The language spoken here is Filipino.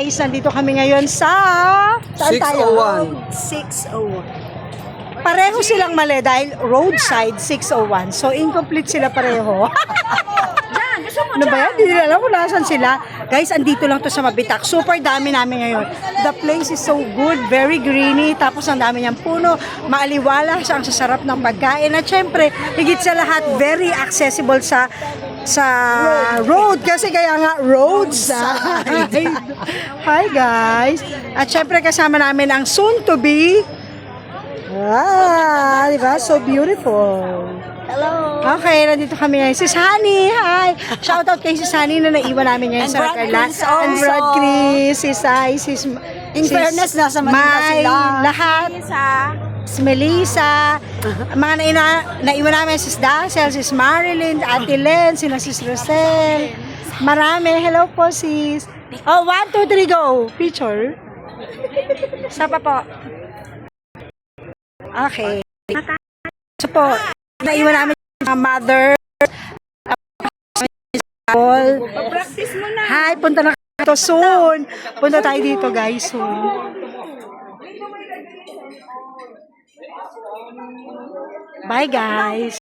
guys, nandito kami ngayon sa... Saan tayo? 601. Pareho silang mali dahil roadside 601. So, incomplete sila pareho. Ano ba yan? Hindi nila alam kung nasan sila. Guys, andito lang to sa Mabitak. Super dami namin ngayon. The place is so good, very greeny. Tapos ang dami niyang puno, maaliwala siya, ang sasarap ng pagkain. At syempre, higit sa lahat, very accessible sa road. Kasi kaya nga, roadside. Hi guys. At syempre, kasama namin ang soon to be diba? So beautiful. Hello. Okay, nandito kami ngayon. Si Sunny, hi! Shoutout kay si Sunny na naiwan namin ngayon And sa Brad Carla. Chris And also. Brad Chris, si Sai, In fairness, nasa Manila Mai, sila. lahat. Si Melissa, mga naiwan namin, si Dazzle, si Marilyn, Ate Len, si Sis Rosel. Marami. Hello po, sis. Oh, 1, 2, 3, go. Picture. Sapa po. Okay. So po, naiwan namin yung mga mother. Practice mo na. Hi, punta na kayo soon. Punta tayo dito guys soon. Bye guys.